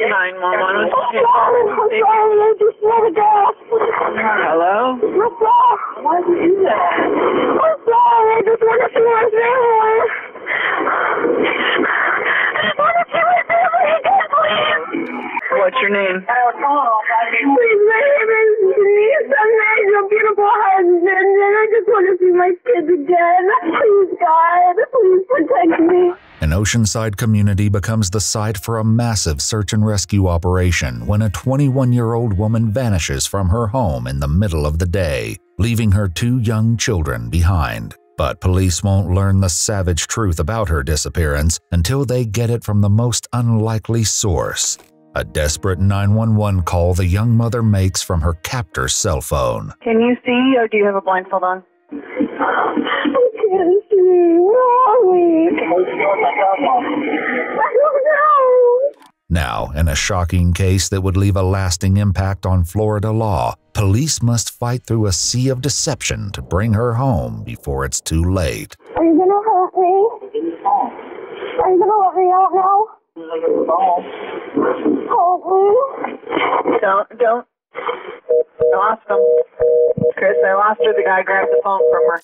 911. I just want to go. Hello? Why did you do that? I'm sorry. I just want to see my family. I just want to see my family again, please. What's your name? Please, my name is Denise. I'm married to a beautiful husband, and I just want to see my kids again. Please, God, please protect me. An Oceanside community becomes the site for a massive search and rescue operation when a 21-year-old woman vanishes from her home in the middle of the day, leaving her 2 young children behind. But police won't learn the savage truth about her disappearance until they get it from the most unlikely source. A desperate 911 call the young mother makes from her captor's cell phone. Can you see, or do you have a blindfold on? I can't see. Mommy. I don't know. Now, in a shocking case that would leave a lasting impact on Florida law, police must fight through a sea of deception to bring her home before it's too late. Are you gonna help me? Are you gonna let me out now? Help me. Don't. I lost them. Chris, I lost her. The guy grabbed the phone from her.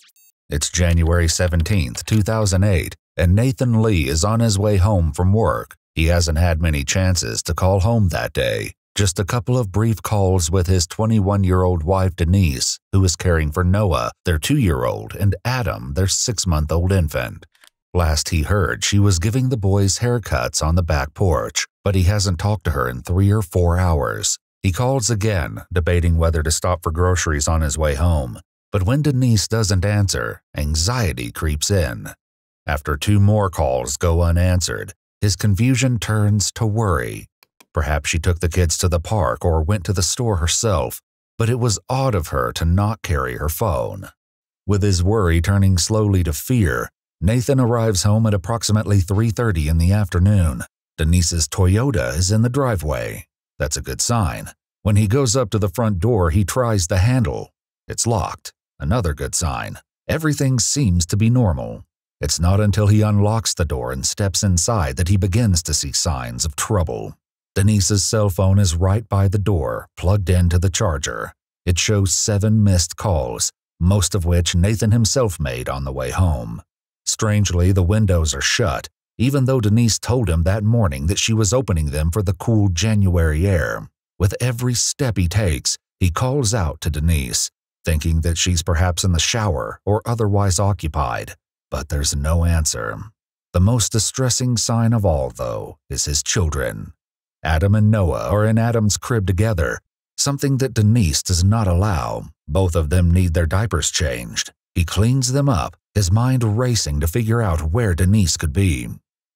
It's January 17th, 2008, and Nathan Lee is on his way home from work. He hasn't had many chances to call home that day. Just a couple of brief calls with his 21-year-old wife Denise, who is caring for Noah, their 2-year-old, and Adam, their 6-month-old infant. Last he heard, she was giving the boys haircuts on the back porch, but he hasn't talked to her in 3 or 4 hours. He calls again, debating whether to stop for groceries on his way home. But when Denise doesn't answer, anxiety creeps in. After 2 more calls go unanswered, his confusion turns to worry. Perhaps she took the kids to the park or went to the store herself, but it was odd of her to not carry her phone. With his worry turning slowly to fear, Nathan arrives home at approximately 3:30 in the afternoon. Denise's Toyota is in the driveway. That's a good sign. When he goes up to the front door, he tries the handle. It's locked. Another good sign. Everything seems to be normal. It's not until he unlocks the door and steps inside that he begins to see signs of trouble. Denise's cell phone is right by the door, plugged into the charger. It shows 7 missed calls, most of which Nathan himself made on the way home. Strangely, the windows are shut, even though Denise told him that morning that she was opening them for the cool January air. With every step he takes, he calls out to Denise, thinking that she's perhaps in the shower or otherwise occupied, but there's no answer. The most distressing sign of all, though, is his children. Adam and Noah are in Adam's crib together, something that Denise does not allow. Both of them need their diapers changed. He cleans them up, his mind racing to figure out where Denise could be.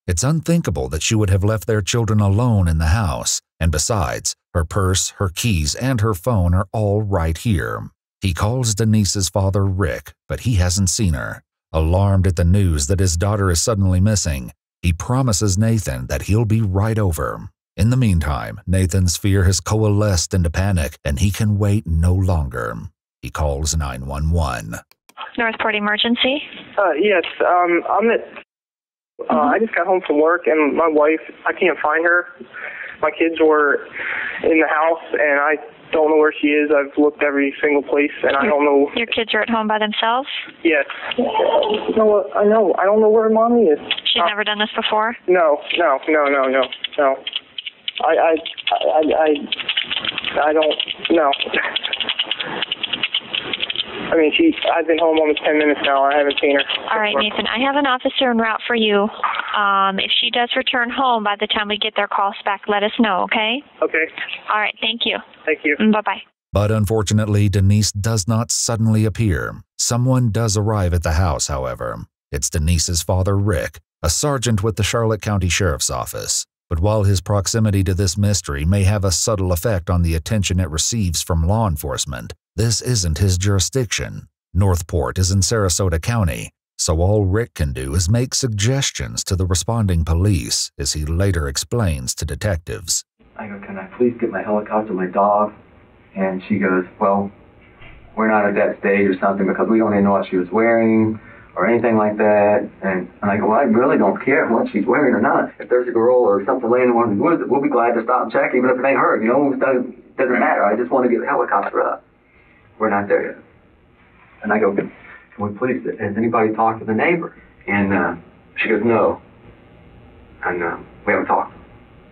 It's unthinkable that she would have left their children alone in the house, and besides, her purse, her keys, and her phone are all right here. He calls Denise's father, Rick, but he hasn't seen her. Alarmed at the news that his daughter is suddenly missing, he promises Nathan that he'll be right over. In the meantime, Nathan's fear has coalesced into panic, and he can wait no longer. He calls 911. Northport Emergency? Yes, I just got home from work, and my wife, I can't find her. My kids were in the house, and I don't know where she is. I've looked every single place, and I don't know. Your kids are at home by themselves? Yes. No, I know. I don't know where Mommy is. She's never done this before? No. I don't know. I mean, I've been home almost 10 minutes now. I haven't seen her. All right, Nathan. I have an officer en route for you. If she does return home by the time we get their calls back, let us know, okay? Okay. All right. Thank you. Thank you. Bye-bye. But unfortunately, Denise does not suddenly appear. Someone does arrive at the house, however. It's Denise's father, Rick, a sergeant with the Charlotte County Sheriff's Office. But while his proximity to this mystery may have a subtle effect on the attention it receives from law enforcement, this isn't his jurisdiction. Northport is in Sarasota County, so all Rick can do is make suggestions to the responding police, as he later explains to detectives. I go, can I please get my helicopter, my dog? And she goes, well, we're not at that stage or something because we don't even know what she was wearing. or anything like that. And I go, well, I really don't care what she's wearing or not. If there's a girl or something laying in one of the woods, we'll be glad to stop and check, even if it ain't her. You know, it doesn't matter. I just want to get the helicopter up. We're not there yet. And I go, can we please, has anybody talked to the neighbor? And she goes, no. And we haven't talked.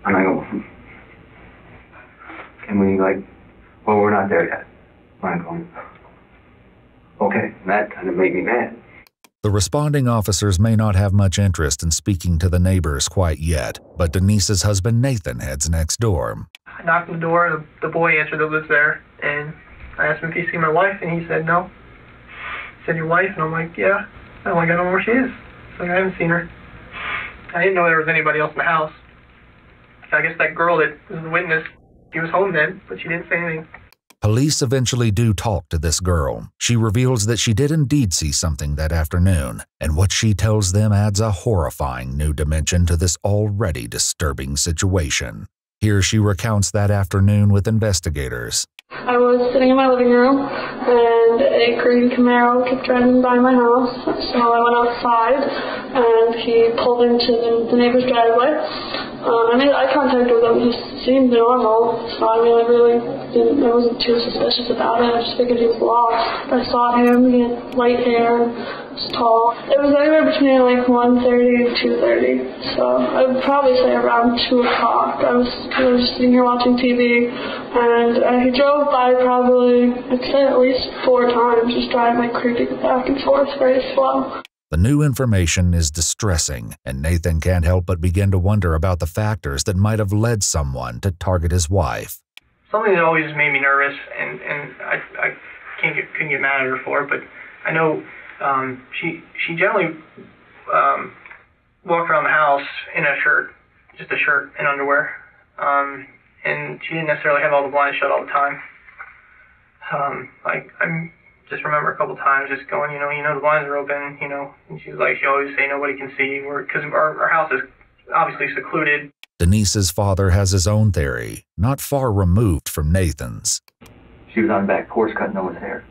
And I go, can we, like, well, we're not there yet. And I'm going, okay. And that kind of made me mad. The responding officers may not have much interest in speaking to the neighbors quite yet, but Denise's husband Nathan heads next door. I knocked on the door, the boy answered that lives there, and I asked him if he'd seen my wife, and he said no. He said, your wife? And I'm like, yeah. I'm like, I don't know where she is. He's like, I haven't seen her. I didn't know there was anybody else in the house. I guess that girl that was the witness, she was home then, but she didn't say anything. Police eventually do talk to this girl. She reveals that she did indeed see something that afternoon, and what she tells them adds a horrifying new dimension to this already disturbing situation. Here she recounts that afternoon with investigators. I was sitting in my living room, and a green Camaro kept driving by my house, so I went outside, and he pulled into the neighbor's driveway. I made eye contact with him. He seemed normal, so I wasn't too suspicious about it. I just figured he was lost. I saw him. He had light hair, was tall. It was anywhere between like 1:30 and 2:30, so I would probably say around 2 o'clock. I was just sitting here watching TV, and he drove by probably, I'd say at least 4 times, just driving like creeping back and forth very slow. The new information is distressing, and Nathan can't help but begin to wonder about the factors that might have led someone to target his wife. Something that always made me nervous, and I couldn't get mad at her for it, but I know she generally walked around the house in a shirt, just a shirt and underwear, and she didn't necessarily have all the blinds shut all the time. I just remember a couple times just going, the blinds are open, and she was like, she always say nobody can see, because our house is obviously secluded. Denise's father has his own theory, not far removed from Nathan's. She was on the back porch cutting Noah's hair.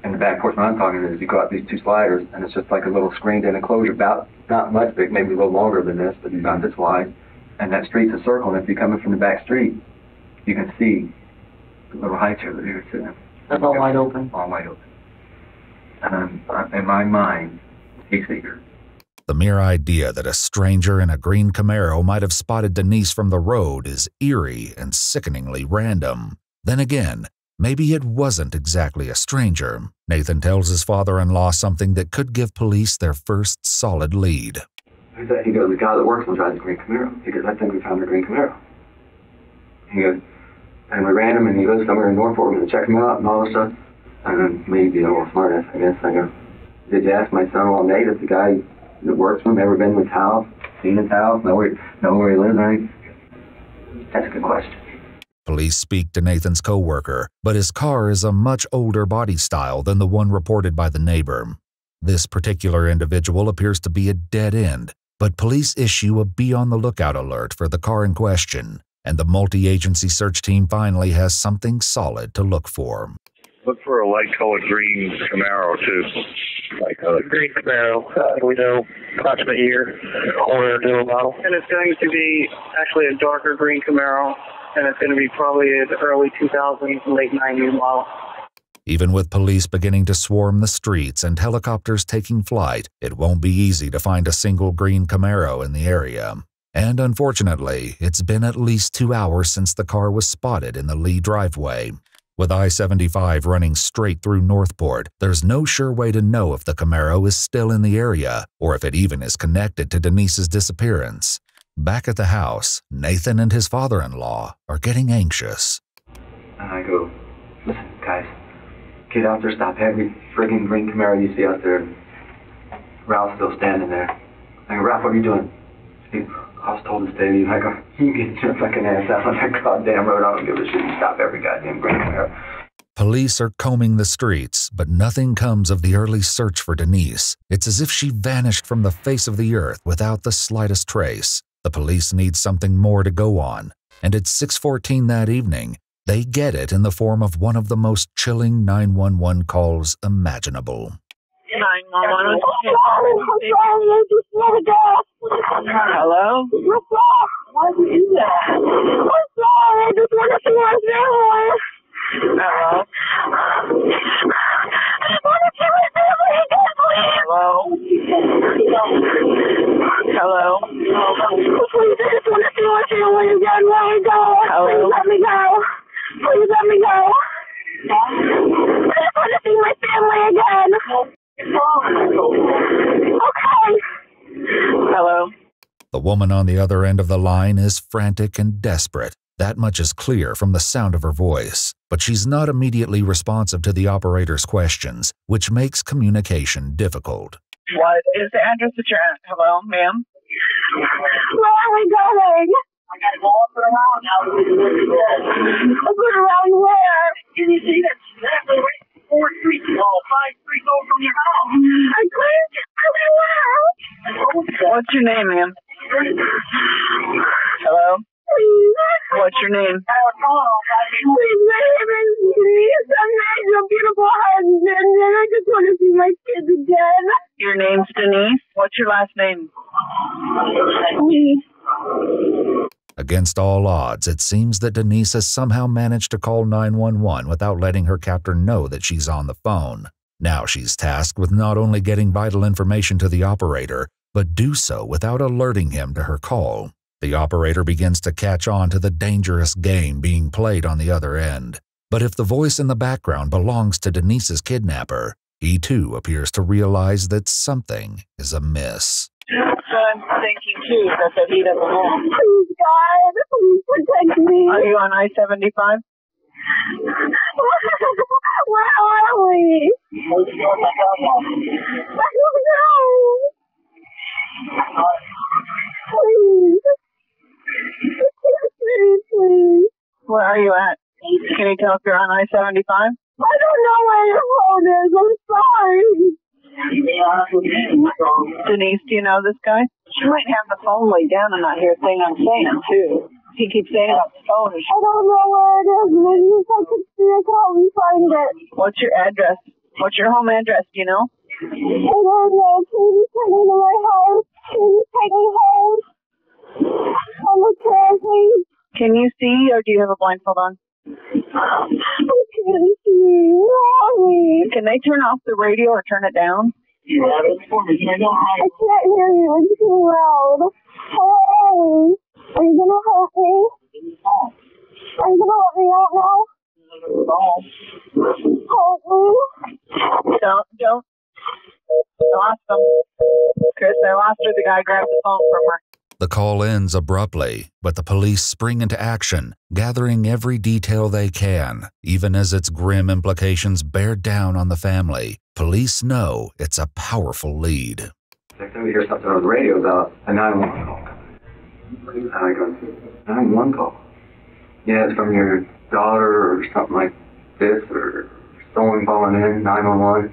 And the back porch, what I'm talking is you go out these 2 sliders, and it's just like a little screened-in enclosure, about not much big, maybe a little longer than this, but about this wide. And that street's a circle, and if you're coming from the back street, you can see the little high chair that you're sitting in. That's all wide open. All wide open. And in my mind, he's eager. The mere idea that a stranger in a green Camaro might have spotted Denise from the road is eerie and sickeningly random. Then again, maybe it wasn't exactly a stranger. Nathan tells his father-in-law something that could give police their first solid lead. He goes, the guy that works on drives the green Camaro. He goes, I think we found the green Camaro. He goes, and we ran him, and he lives somewhere in Norfolk. We're going to check him out and all this stuff. And then maybe a little smartass, I guess. I go, did you ask my son-in-law Nate if the guy that works for him ever been to his house, seen his house, know where he lives, right? That's a good question. Police speak to Nathan's co-worker, but his car is a much older body style than the one reported by the neighbor. This particular individual appears to be a dead end, but police issue a be-on-the-lookout alert for the car in question, and the multi-agency search team finally has something solid to look for. Look for a light-colored green Camaro, too. Light-colored green Camaro. We know approximate year, owner, dealer model. And it's going to be actually a darker green Camaro, and it's going to be probably an early 2000s, late 90s model. Even with police beginning to swarm the streets and helicopters taking flight, it won't be easy to find a single green Camaro in the area. And unfortunately, it's been at least 2 hours since the car was spotted in the Lee driveway. With I-75 running straight through Northport, there's no sure way to know if the Camaro is still in the area or if it even is connected to Denise's disappearance. Back at the house, Nathan and his father-in-law are getting anxious. And I go, listen, guys, get out there, stop every friggin' green Camaro you see out there. Ralph's still standing there. I go, Ralph, what are you doing? I was told to stay leave. I go, you get your fucking ass out on that goddamn road. I don't give a shit. You stop every goddamn green Camaro. Police are combing the streets, but nothing comes of the early search for Denise. It's as if she vanished from the face of the earth without the slightest trace. The police need something more to go on, and at 6:14 that evening, they get it in the form of one of the most chilling 911 calls imaginable. 911, I'm sorry, I just want to go. Hello? What is that? I'm sorry, I just want to see my family. Hello? I want to see my family again, please. Hello? Hello? Please, I just want to see my family again. Let me go. Hello? Please let me go. Please let me go. I just want to see my family again. Okay. Hello? The woman on the other end of the line is frantic and desperate. That much is clear from the sound of her voice, but she's not immediately responsive to the operator's questions, which makes communication difficult. What is the address that you're at? Hello, ma'am? Where are we going? I gotta go up and around now. Up and around where? Can you see that? 4 streets, 5 streets over from your house. I couldn't tell you where. What's your name, ma'am? Hello? Please. What's your name? Please, my name is Denise. I'm your beautiful husband, and I just want to see my kids again. Your name's Denise? What's your last name? Please. Against all odds, it seems that Denise has somehow managed to call 911 without letting her captor know that she's on the phone. Now she's tasked with not only getting vital information to the operator, but do so without alerting him to her call. The operator begins to catch on to the dangerous game being played on the other end. But if the voice in the background belongs to Denise's kidnapper, he too appears to realize that something is amiss. So I'm thinking too that he doesn't know. Please, God, please protect me. Are you on I-75? Where are we? I don't know. Please. Please. Where are you at? Can you tell if you're on I-75? I don't know where your phone is. I'm sorry. Denise, do you know this guy? She might have the phone laid down and not hear a thing I'm saying, too. He keeps saying about the phone. I don't know where it is. Maybe if I could see it, help me find it. What's your address? What's your home address, do you know? I don't know. Please take me to my house. Please take me home. I'm okay, please. Can you see, or do you have a blindfold on? I can't see. Where are we? Can they turn off the radio or turn it down? I can't hear you. It's too loud. Where are we? Are you gonna help me? Are you gonna let me out now? Help me. Don't. I lost them. Chris, I lost her. The guy grabbed the phone from her. The call ends abruptly, but the police spring into action, gathering every detail they can. Even as its grim implications bear down on the family, police know it's a powerful lead. Next time we hear something on the radio about a 911 call. And I go, 911 call? Yeah, it's from your daughter or something like this, or someone calling in, 911,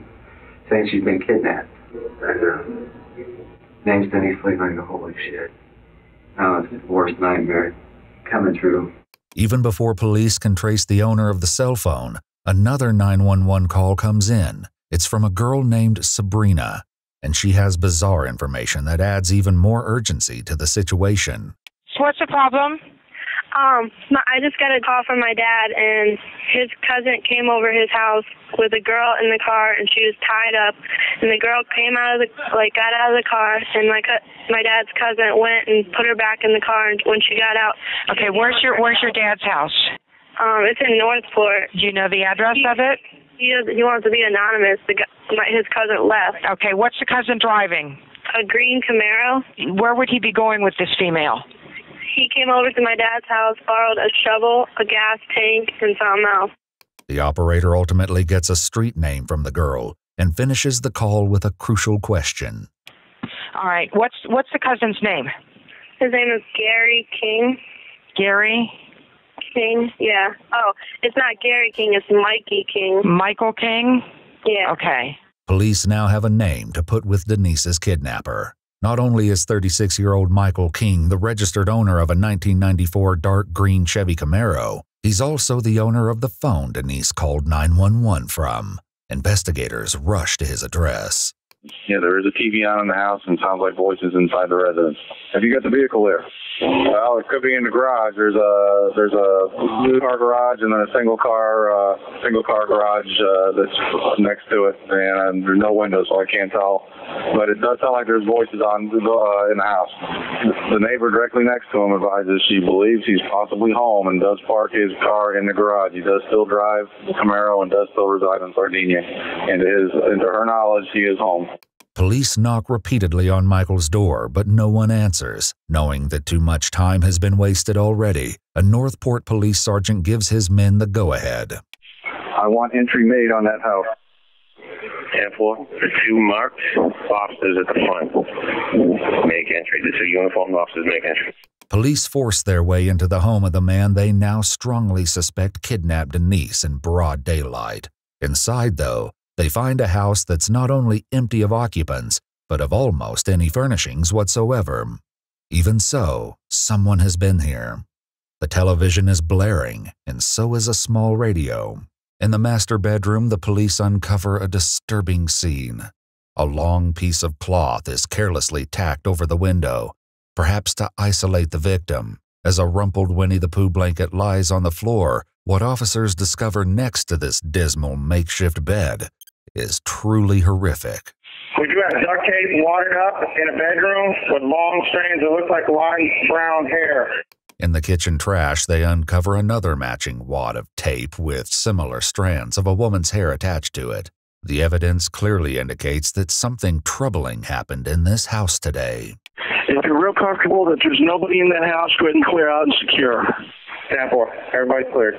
saying she's been kidnapped. And name's Denise Lee, and I go, holy shit. Now it's the worst nightmare coming true. Even before police can trace the owner of the cell phone, another 911 call comes in. It's from a girl named Sabrina, and she has bizarre information that adds even more urgency to the situation. What's the problem? I just got a call from my dad, and his cousin came over his house with a girl in the car, and she was tied up. And the girl got out of the car, and my dad's cousin went and put her back in the car. And when she got out, okay, where's your dad's house? It's in Northport. Do you know the address of it? He wants to be anonymous. His cousin left. Okay, what's the cousin driving? A green Camaro. Where would he be going with this female? He came over to my dad's house, borrowed a shovel, a gas tank, and something else. The operator ultimately gets a street name from the girl and finishes the call with a crucial question. All right, what's the cousin's name? His name is Gary King. Gary? King, yeah. Oh, it's not Gary King, it's Mikey King. Michael King? Yeah. Okay. Police now have a name to put with Denise's kidnapper. Not only is 36-year-old Michael King the registered owner of a 1994 dark green Chevy Camaro, he's also the owner of the phone Denise called 911 from. Investigators rush to his address. Yeah, there is a TV on in the house and sounds like voices inside the residence. Have you got the vehicle there? Well, it could be in the garage. There's a new car garage and then a single car garage that's next to it, and there's no windows, so I can't tell. But it does sound like there's voices on in the house. The neighbor directly next to him advises she believes he's possibly home and does park his car in the garage. He does still drive Camaro and does still reside in Sardinia, and to her knowledge, he is home. Police knock repeatedly on Michael's door, but no one answers. Knowing that too much time has been wasted already, a Northport police sergeant gives his men the go-ahead. I want entry made on that house. 10-4, the two marked officers at the front make entry. The two uniformed officers make entry. Police force their way into the home of the man they now strongly suspect kidnapped Denise in broad daylight. Inside, though, they find a house that's not only empty of occupants, but of almost any furnishings whatsoever. Even so, someone has been here. The television is blaring, and so is a small radio. In the master bedroom, the police uncover a disturbing scene. A long piece of cloth is carelessly tacked over the window, perhaps to isolate the victim. As a rumpled Winnie the Pooh blanket lies on the floor, what officers discover next to this dismal makeshift bed is truly horrific. We do have duct tape watered up in a bedroom with long strands that look like light brown hair. In the kitchen trash, they uncover another matching wad of tape with similar strands of a woman's hair attached to it. The evidence clearly indicates that something troubling happened in this house today. If you're real comfortable that there's nobody in that house, go ahead and clear out and secure. 10-4, everybody's cleared.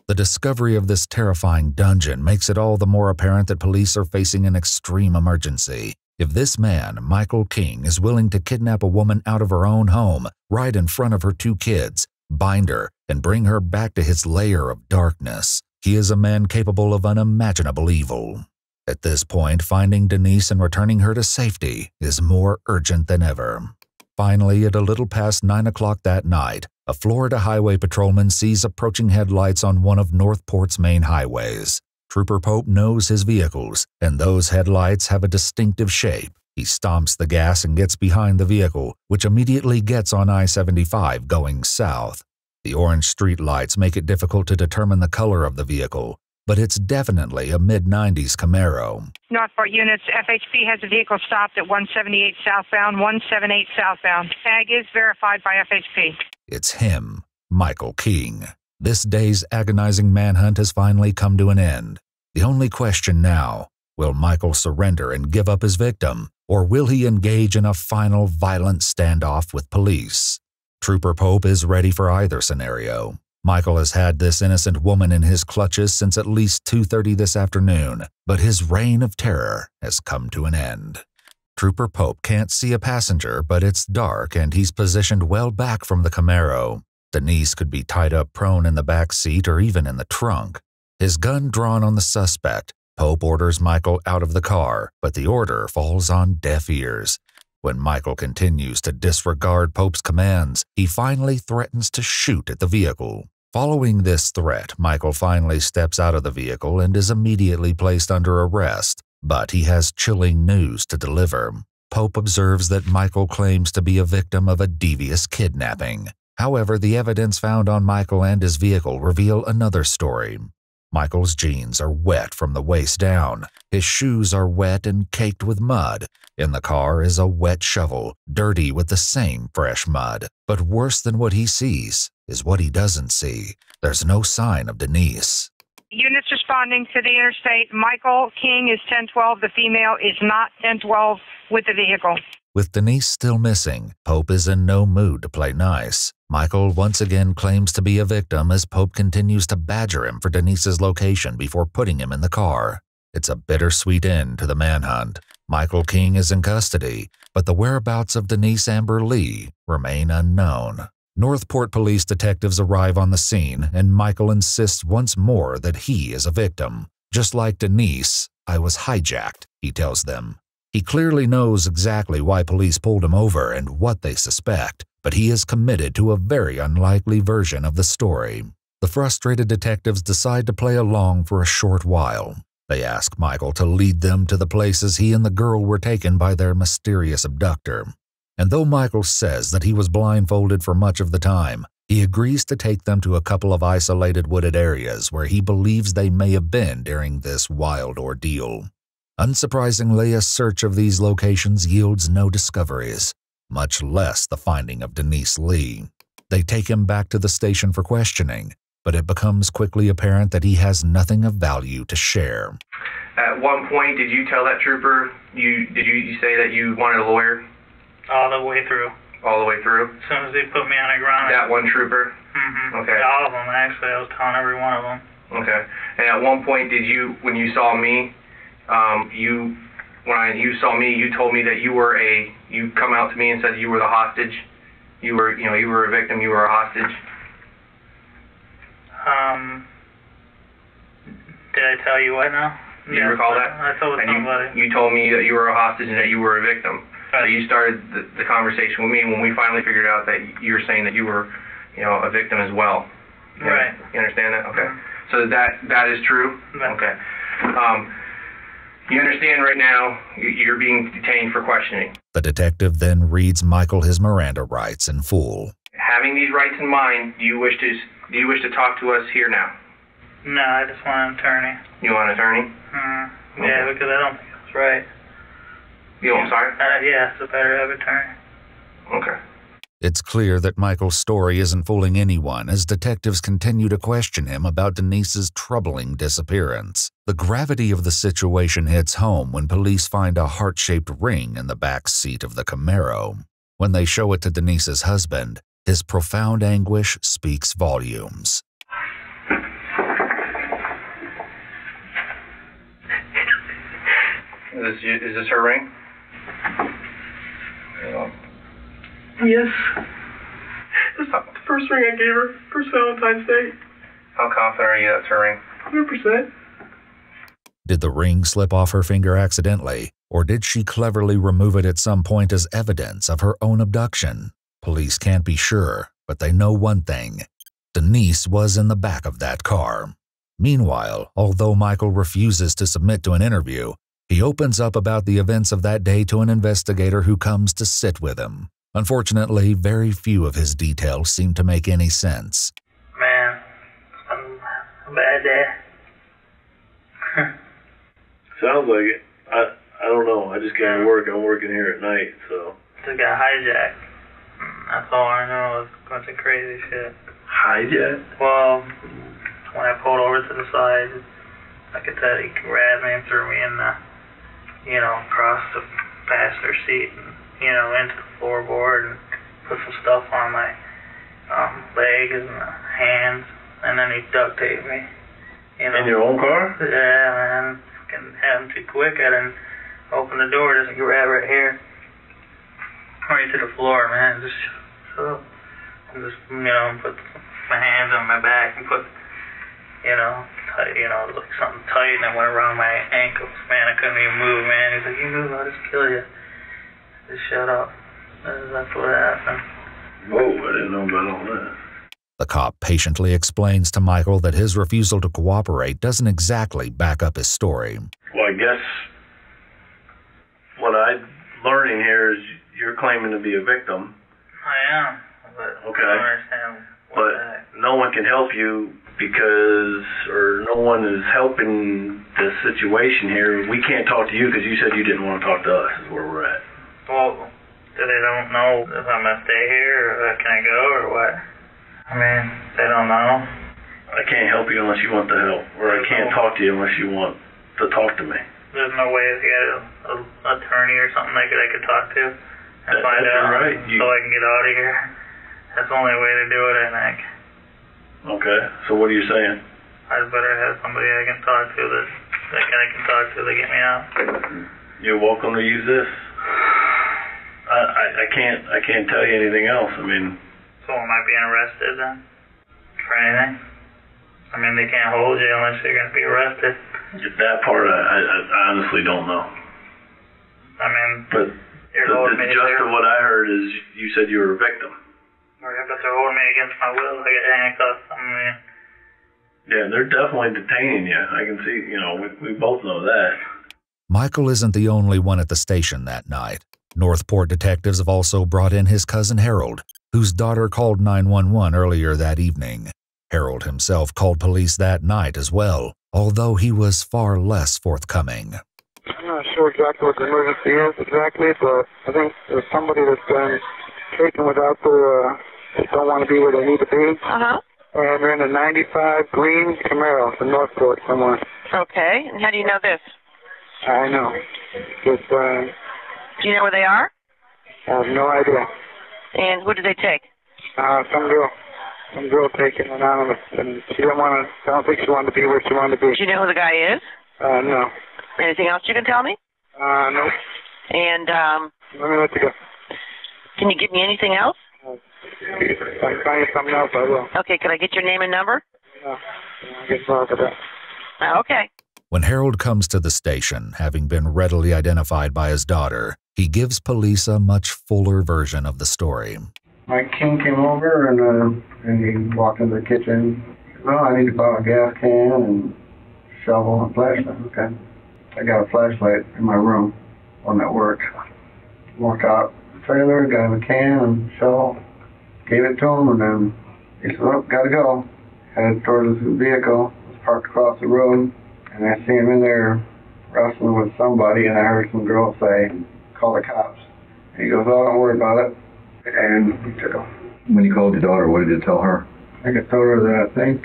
The discovery of this terrifying dungeon makes it all the more apparent that police are facing an extreme emergency. If this man, Michael King, is willing to kidnap a woman out of her own home, right in front of her two kids, bind her, and bring her back to his lair of darkness, he is a man capable of unimaginable evil. At this point, finding Denise and returning her to safety is more urgent than ever. Finally, at a little past 9 o'clock that night, a Florida highway patrolman sees approaching headlights on one of Northport's main highways. Trooper Pope knows his vehicles, and those headlights have a distinctive shape. He stomps the gas and gets behind the vehicle, which immediately gets on I-75 going south. The orange street lights make it difficult to determine the color of the vehicle, but it's definitely a mid-90s Camaro. Northport units, FHP has a vehicle stopped at 178 southbound, 178 southbound. Tag is verified by FHP. It's him, Michael King. This day's agonizing manhunt has finally come to an end. The only question now, will Michael surrender and give up his victim, or will he engage in a final violent standoff with police? Trooper Pope is ready for either scenario. Michael has had this innocent woman in his clutches since at least 2:30 this afternoon, but his reign of terror has come to an end. Trooper Pope can't see a passenger, but it's dark and he's positioned well back from the Camaro. Denise could be tied up prone in the back seat or even in the trunk. His gun drawn on the suspect, Pope orders Michael out of the car, but the order falls on deaf ears. When Michael continues to disregard Pope's commands, he finally threatens to shoot at the vehicle. Following this threat, Michael finally steps out of the vehicle and is immediately placed under arrest. But he has chilling news to deliver. Pope observes that Michael claims to be a victim of a devious kidnapping. However, the evidence found on Michael and his vehicle reveal another story. Michael's jeans are wet from the waist down. His shoes are wet and caked with mud. In the car is a wet shovel, dirty with the same fresh mud. But worse than what he sees is what he doesn't see. There's no sign of Denise. Units responding to the interstate. Michael King is 1012. The female is not 1012 with the vehicle. With Denise still missing, Pope is in no mood to play nice. Michael once again claims to be a victim as Pope continues to badger him for Denise's location before putting him in the car. It's a bittersweet end to the manhunt. Michael King is in custody, but the whereabouts of Denise Amber Lee remain unknown. Northport police detectives arrive on the scene, and Michael insists once more that he is a victim. Just like Denise, I was hijacked, he tells them. He clearly knows exactly why police pulled him over and what they suspect, but he is committed to a very unlikely version of the story. The frustrated detectives decide to play along for a short while. They ask Michael to lead them to the places he and the girl were taken by their mysterious abductor. And though Michael says that he was blindfolded for much of the time, he agrees to take them to a couple of isolated wooded areas where he believes they may have been during this wild ordeal. Unsurprisingly, a search of these locations yields no discoveries, much less the finding of Denise Lee. They take him back to the station for questioning, but it becomes quickly apparent that he has nothing of value to share. At one point, did you tell that trooper, did you say that you wanted a lawyer? All the way through. All the way through? As soon as they put me on the ground. That one trooper? Mm-hmm. Okay. All of them, actually. I was telling every one of them. Okay. And at one point, when you saw me, when you saw me, you told me that you come out to me and said you were the hostage. You were a victim, you were a hostage. Did I tell you what now? Do you recall that? I told somebody. You told me that you were a hostage and that you were a victim. Right. So you started the conversation with me, and when we finally figured out that you were saying that you were, a victim as well. Right. You understand that? Okay. So that is true? Right. Okay. You understand right now you're being detained for questioning. The detective then reads Michael his Miranda rights in full. Having these rights in mind, do you wish to talk to us here now? No, I just want an attorney. You want an attorney? Mm-hmm. Okay. Yeah, because I don't think it's right. I'm sorry? Yeah, it's a better have attorney. Okay. It's clear that Michael's story isn't fooling anyone as detectives continue to question him about Denise's troubling disappearance. The gravity of the situation hits home when police find a heart-shaped ring in the back seat of the Camaro. When they show it to Denise's husband, his profound anguish speaks volumes. Is this her ring? Yes. That's the first ring I gave her. First Valentine's Day. How confident are you that's her ring? 100%. Did the ring slip off her finger accidentally, or did she cleverly remove it at some point as evidence of her own abduction? Police can't be sure, but they know one thing. Denise was in the back of that car. Meanwhile, although Michael refuses to submit to an interview, he opens up about the events of that day to an investigator who comes to sit with him. Unfortunately, very few of his details seem to make any sense. Man, a bad day. Sounds like it. I don't know. I just came to work. I'm working here at night, so. Just got hijacked. That's all I know. It's a bunch of crazy shit. Hijacked? Well, when I pulled over to the side, I could tell he grabbed me and threw me in the, across the passenger seat and, into the floorboard and put some stuff on my legs and hands, and then he duct taped me. In your own car? Yeah, man. Fucking had him too quick. I didn't open the door, just grab right here. Right to the floor, man. Just shut up. And just, put my hands on my back and put, like something tight, and it went around my ankles. Man, I couldn't even move, man. He's like, you move, I'll just kill you. Just shut up. That's what happened. Whoa, I didn't know about all that. The cop patiently explains to Michael that his refusal to cooperate doesn't exactly back up his story. Well, I guess what I'm learning here is you're claiming to be a victim. I am, but okay. I don't understand but no one can help you or no one is helping the situation here. We can't talk to you because you said you didn't want to talk to us, is where we're at. Well, they don't know if I'm going to stay here or can I go or what? I mean, they don't know. I can't help you unless you want the help, or I can't talk to you unless you want to talk to me. There's no way to get an attorney or something like that I could talk to and find out right. So I can get out of here. That's the only way to do it, I think. Okay, so what are you saying? I'd better have somebody I can talk to that I can talk to get me out. You're welcome to use this. I can't tell you anything else. I mean. So am I being arrested then? For anything? I mean, they can't hold you unless you're going to be arrested. That part, I honestly don't know. I mean, but the gist of what I heard is you said you were a victim. But they're holding me against my will. I get handcuffed. I mean, Yeah, they're definitely detaining you. I can see, we both know that. Michael isn't the only one at the station that night. Northport detectives have also brought in his cousin Harold, whose daughter called 911 earlier that evening. Harold himself called police that night as well, although he was far less forthcoming. I'm not sure exactly what the emergency is exactly, but I think there's somebody that's been taken without they don't want to be where they need to be. Uh-huh. And they're in a 95 green Camaro from Northport somewhere. Okay, and how do you know this? I know. Just, do you know where they are? I have no idea. And who did they take? Some girl taken anonymous, and she didn't want to, I don't think she wanted to be where she wanted to be. Do you know who the guy is? No. Anything else you can tell me? No. And, let me let you go. Can you give me anything else? If I can find you something else, I will. Okay, can I get your name and number? No. I guess not for that. Okay. When Harold comes to the station, having been readily identified by his daughter, he gives police a much fuller version of the story. Mike King came over and he walked into the kitchen. Well, I need to buy a gas can and shovel and flashlight. Okay. I got a flashlight in my room, one that worked. Walked out the trailer, got him a can and shovel, gave it to him, and then he said, "Oh, gotta go." Headed towards his vehicle, was parked across the road, and I see him in there wrestling with somebody, and I heard some girl say, "Call the cops." And he goes, "Oh, don't worry about it." And he took off. When you called your daughter, what did you tell her? I told her that I think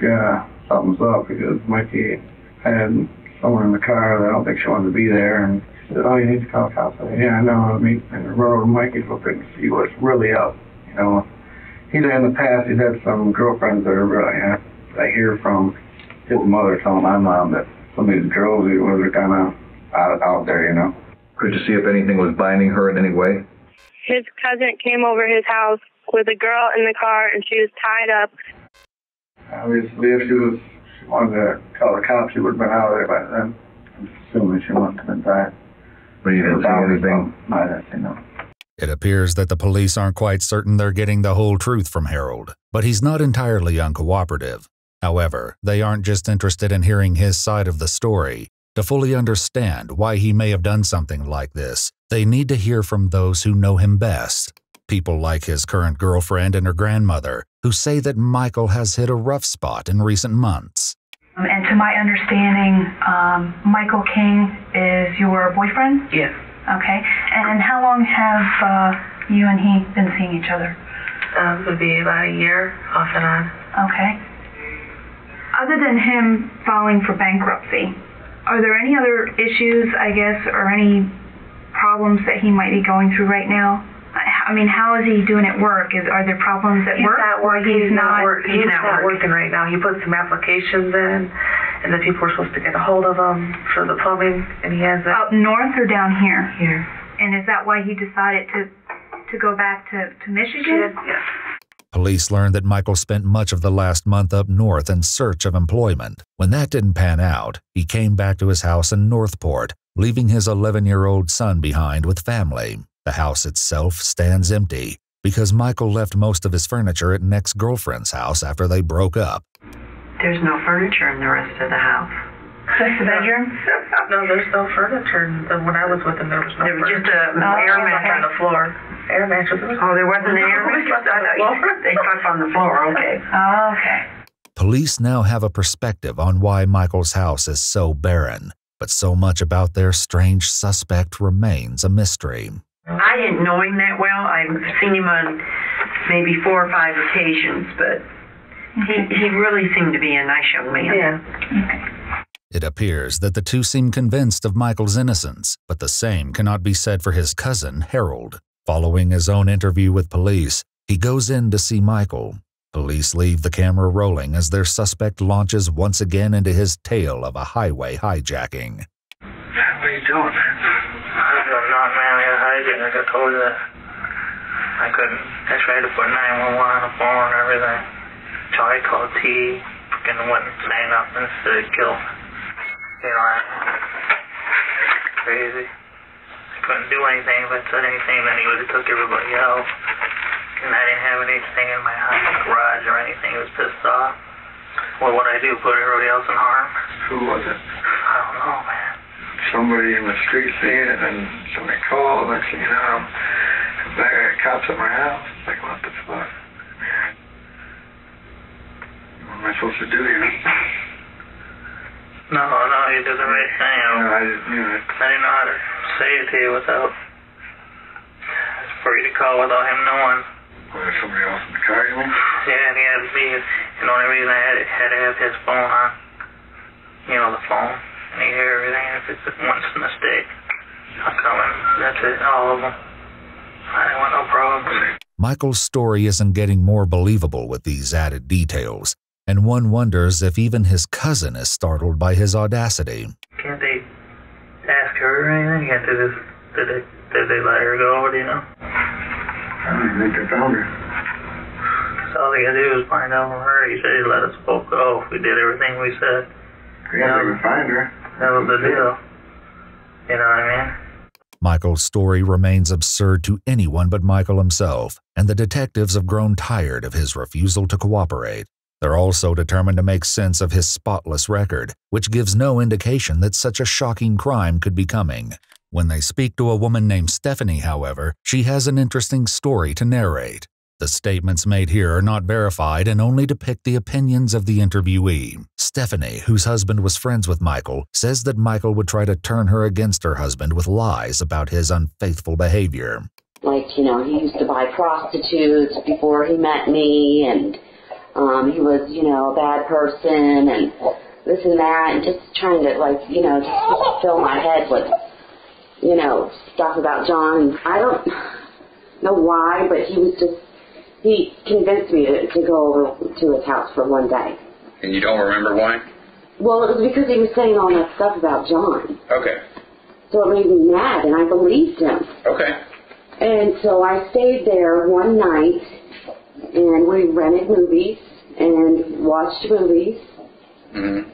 something's up because Mikey had someone in the car that I don't think she wanted to be there, and she said, "Oh, you need to call the cops." I said, "Yeah, I know." I mean, and I run over to Mikey's real quick and see what's really up. He's in the past, he's had some girlfriends that are really, I hear from his mother telling my mom that some of these girls were kind of out there, Could you see if anything was binding her in any way? His cousin came over his house with a girl in the car, and she was tied up. Obviously, if she wanted to call the cops, she would have been out of there by then. I'm assuming she must have been tied. But you didn't see anything? I didn't see no. It appears that the police aren't quite certain they're getting the whole truth from Harold, but he's not entirely uncooperative. However, they aren't just interested in hearing his side of the story. To fully understand why he may have done something like this, they need to hear from those who know him best. People like his current girlfriend and her grandmother, who say that Michael has hit a rough spot in recent months. And to my understanding, Michael King is your boyfriend? Yes. Okay. And how long have you and he been seeing each other? It would be about a year, off and on. Okay. Other than him filing for bankruptcy, are there any other issues, I guess, or any problems that he might be going through right now? I mean, how is he doing at work? Are there problems at work? He's not working right now. He put some applications in, and the people were supposed to get a hold of him for the plumbing, and he hasn't. Up north or down here? Here. And is that why he decided to go back to Michigan? Yes. Police learned that Michael spent much of the last month up north in search of employment. When that didn't pan out, he came back to his house in Northport, leaving his 11-year-old son behind with family. The house itself stands empty because Michael left most of his furniture at an ex-girlfriend's house after they broke up. There's no furniture in the rest of the house. Just the bedroom? No, there's no furniture. When I was with him, there was no furniture. There was just an air mattress on the floor. Air mattress. Oh, there wasn't an air mattress? They slept on the floor, okay. Oh, okay. Police now have a perspective on why Michael's house is so barren, but so much about their strange suspect remains a mystery. I didn't know him that well. I've seen him on maybe 4 or 5 occasions, but he really seemed to be a nice young man. Yeah. Okay. It appears that the two seem convinced of Michael's innocence, but the same cannot be said for his cousin, Harold. Following his own interview with police, he goes in to see Michael. Police leave the camera rolling as their suspect launches once again into his tale of a highway hijacking. What are you doing? I'm non-manual hijacking, like I told you that. I couldn't. I tried to put 911 on the phone and everything. So I called T, and went and signed up instead of kill. Crazy. I couldn't do anything. If I said anything, then he would have took everybody out. And I didn't have anything in my garage or anything. He was pissed off. what would I do? Put everybody else in harm? Who was it? I don't know, man. Somebody in the street seen it, and somebody called, and you know, I got cops at my house. Like, what the fuck? What am I supposed to do here? No, you did the right thing. I didn't know how to say it to you without, for you to call without him knowing. Was somebody else in the car, you mean? Yeah, and he had to be, and the only reason I had to have his phone on, you know, the phone, and he hear everything. If it's one mistake, I'll come in. That's it, all of them. I didn't want no problems. Michael's story isn't getting more believable with these added details, and one wonders if even his cousin is startled by his audacity. Can't they ask her or anything? Did they let her go, do you know? I don't even think they found her. So all they gotta do is find out from her. He said he'd let us both go if we did everything we said. We have to find her. That was the deal. You know what I mean? Michael's story remains absurd to anyone but Michael himself, and the detectives have grown tired of his refusal to cooperate. They're also determined to make sense of his spotless record, which gives no indication that such a shocking crime could be coming. When they speak to a woman named Stephanie, however, she has an interesting story to narrate. The statements made here are not verified and only depict the opinions of the interviewee. Stephanie, whose husband was friends with Michael, says that Michael would try to turn her against her husband with lies about his unfaithful behavior. Like, you know, he used to buy prostitutes before he met me, and he was, you know, a bad person, and this and that, and just trying to, like, you know, just fill my head with, you know, stuff about John. I don't know why, but he convinced me to go over to his house for one day. And you don't remember why? Well, it was because he was saying all that stuff about John. Okay. So it made me mad, and I believed him. Okay. And so I stayed there one night, and we rented movies and watched movies. Mm-hmm.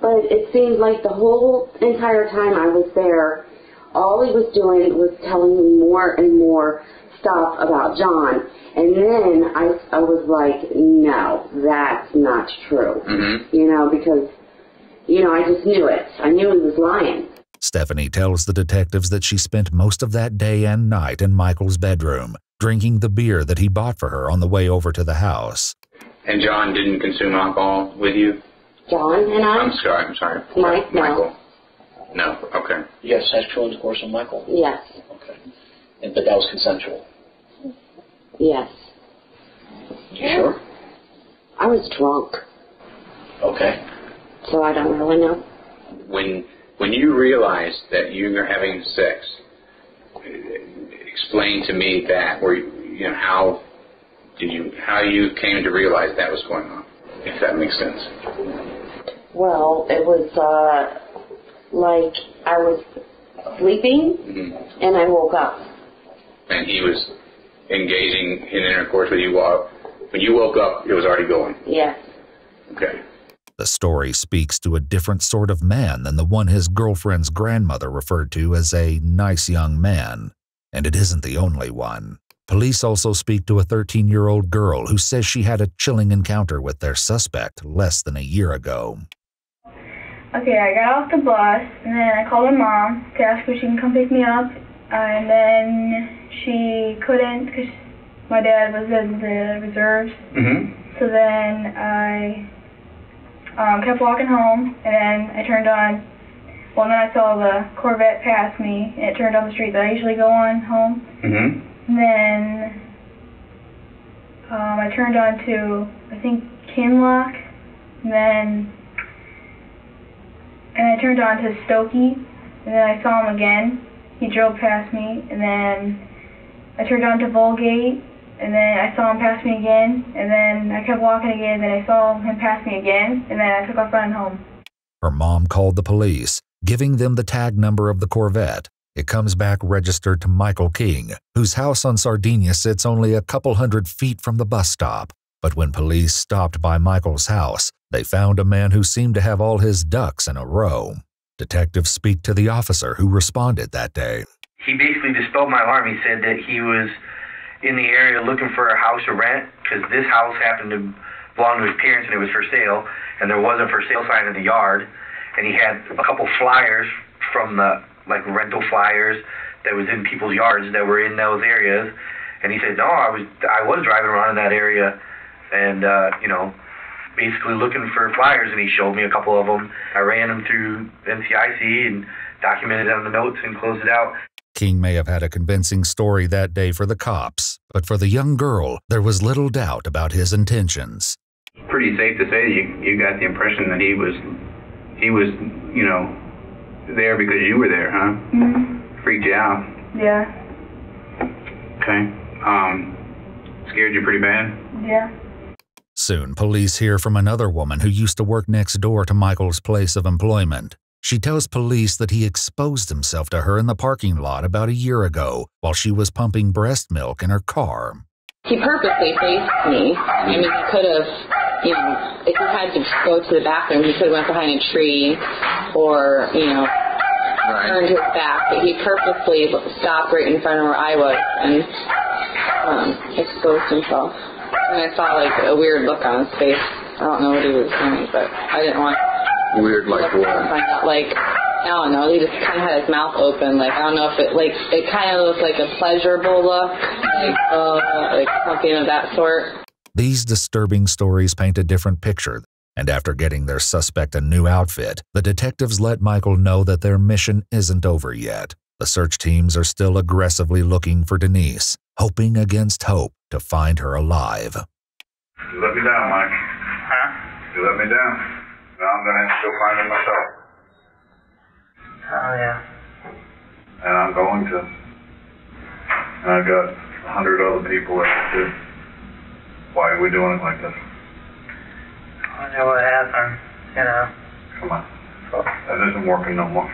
But it seemed like the whole entire time I was there, all he was doing was telling me more and more stuff about John. And then I was like, no, that's not true. Mm-hmm. You know, because, you know, I just knew it. I knew he was lying. Stephanie tells the detectives that she spent most of that day and night in Michael's bedroom, drinking the beer that he bought for her on the way over to the house. And John didn't consume alcohol with you? John and I? I'm sorry. Mike, Michael. No, okay. You had sexual intercourse with Michael? Yes. Okay. But that was consensual? Yes. You sure? I was drunk. Okay. So I don't really know. When you realized that you were having sex, explain to me that, or you know, how you came to realize that was going on, if that makes sense. Well, it was like I was sleeping, mm-hmm. and I woke up. And he was engaging in intercourse with you while, when you woke up, it was already going? Yes. Okay. The story speaks to a different sort of man than the one his girlfriend's grandmother referred to as a nice young man. And it isn't the only one. Police also speak to a 13-year-old girl who says she had a chilling encounter with their suspect less than a year ago. Okay, I got off the bus, and then I called her mom to ask her if she can come pick me up, and then she couldn't because my dad was in the reserves. Mm-hmm. So then I kept walking home, and then I turned on, well, then I saw the Corvette pass me, and it turned on the street that I usually go on home. Mm-hmm. And then I turned on to, I think, Kinlock, and I turned on to Stokey, and then I saw him again. He drove past me, and then I turned on to Vulgate, and then I saw him pass me again, and then I kept walking again, and then I saw him pass me again, and then I took off running home. Her mom called the police, giving them the tag number of the Corvette. It comes back registered to Michael King, whose house on Sardinia sits only a couple 100 feet from the bus stop. But when police stopped by Michael's house, they found a man who seemed to have all his ducks in a row. Detectives speak to the officer who responded that day. He basically dispelled my alarm. He said that he was in the area looking for a house to rent because this house happened to belonged to his parents and it was for sale, and there was a for sale sign in the yard, and he had a couple flyers from the, like, rental flyers that was in people's yards that were in those areas, and he said, no, I was driving around in that area, and, you know, basically looking for flyers, and he showed me a couple of them. I ran them through NCIC and documented it on the notes and closed it out. King may have had a convincing story that day for the cops, but for the young girl, there was little doubt about his intentions. Pretty safe to say that you got the impression that he was, you know, there because you were there, huh? Mm-hmm. Freaked you out. Yeah. Okay. Scared you pretty bad? Yeah. Soon, police hear from another woman who used to work next door to Michael's place of employment. She tells police that he exposed himself to her in the parking lot about a year ago while she was pumping breast milk in her car. He purposely faced me. I mean, he could have, you know, if he had to go to the bathroom, he could have went behind a tree or, you know, turned his back. But he purposely stopped right in front of where I was and exposed himself. And I saw, like, a weird look on his face. I don't know what he was doing, but I didn't want... Weird, like what? Like, I don't know, he just kind of had his mouth open. Like, I don't know if it, like, it kind of looked like a pleasurable look. Like something of that sort. These disturbing stories paint a different picture, and after getting their suspect a new outfit, the detectives let Michael know that their mission isn't over yet. The search teams are still aggressively looking for Denise, hoping against hope to find her alive. You let me down, Mike. Huh? You let me down. Now I'm going to have to go find him myself. Oh, yeah. And I'm going to. And I've got 100 other people that do. Why are we doing it like this? I wonder what happened, you know. Come on. That isn't working no more.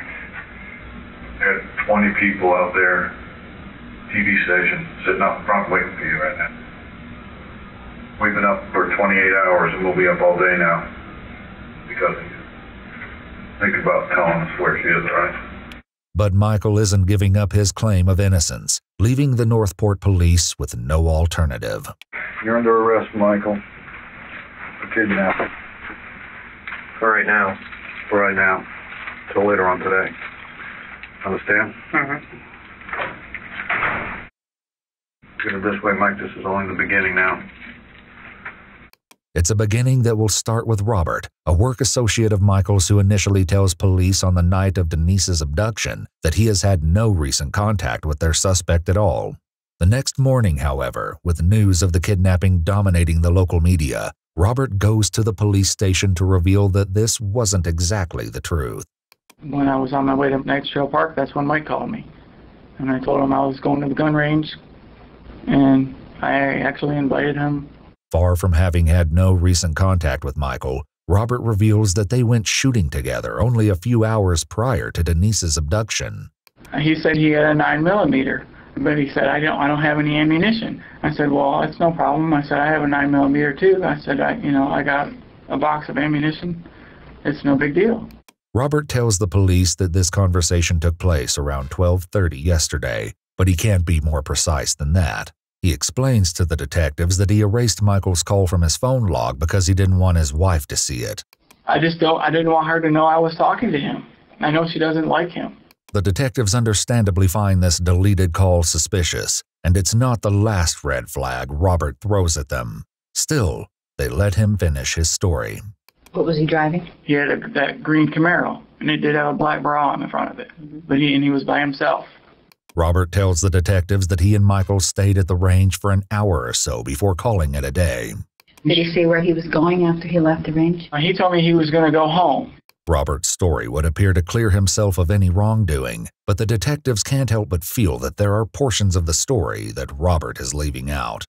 There are 20 people out there, TV station, sitting up front waiting for you right now. We've been up for 28 hours and we'll be up all day now. Because of you. Think about telling us where she is, right? But Michael isn't giving up his claim of innocence, leaving the Northport police with no alternative. You're under arrest, Michael. For kidnapping. For right now. For right now. Till later on today. Understand? Get it this way, Mike. This is only the beginning now. It's a beginning that will start with Robert, a work associate of Michael's who initially tells police on the night of Denise's abduction that he has had no recent contact with their suspect at all. The next morning, however, with news of the kidnapping dominating the local media, Robert goes to the police station to reveal that this wasn't exactly the truth. When I was on my way to Knights Trail Park, that's when Mike called me. And I told him I was going to the gun range, and I actually invited him. Far from having had no recent contact with Michael, Robert reveals that they went shooting together only a few hours prior to Denise's abduction. He said he had a 9mm, but he said, I don't have any ammunition. I said, well, that's no problem. I said, I have a 9mm too. I said, I got a box of ammunition. It's no big deal. Robert tells the police that this conversation took place around 12:30 yesterday, but he can't be more precise than that. He explains to the detectives that he erased Michael's call from his phone log because he didn't want his wife to see it. I didn't want her to know I was talking to him. I know she doesn't like him. The detectives understandably find this deleted call suspicious, and it's not the last red flag Robert throws at them. Still, they let him finish his story. What was he driving? He had that green Camaro, and it did have a black bra on the front of it. But he was by himself. Robert tells the detectives that he and Michael stayed at the range for an hour or so before calling it a day. Did he say where he was going after he left the range? He told me he was going to go home. Robert's story would appear to clear himself of any wrongdoing, but the detectives can't help but feel that there are portions of the story that Robert is leaving out.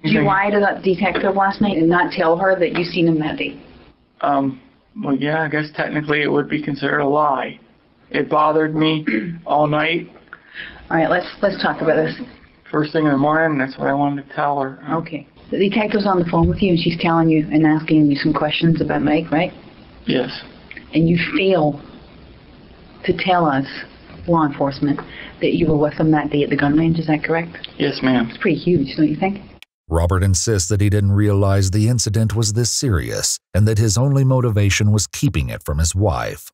Did you lie to that detective last night and not tell her that you seen him that day? Well, yeah, I guess technically it would be considered a lie. It bothered me all night. All right, let's talk about this. First thing in the morning, that's what I wanted to tell her. Okay. The detective's on the phone with you, and she's telling you and asking you some questions about Mike, right? Yes. And you fail to tell us, law enforcement, that you were with him that day at the gun range. Is that correct? Yes, ma'am. It's pretty huge, don't you think? Robert insists that he didn't realize the incident was this serious and that his only motivation was keeping it from his wife.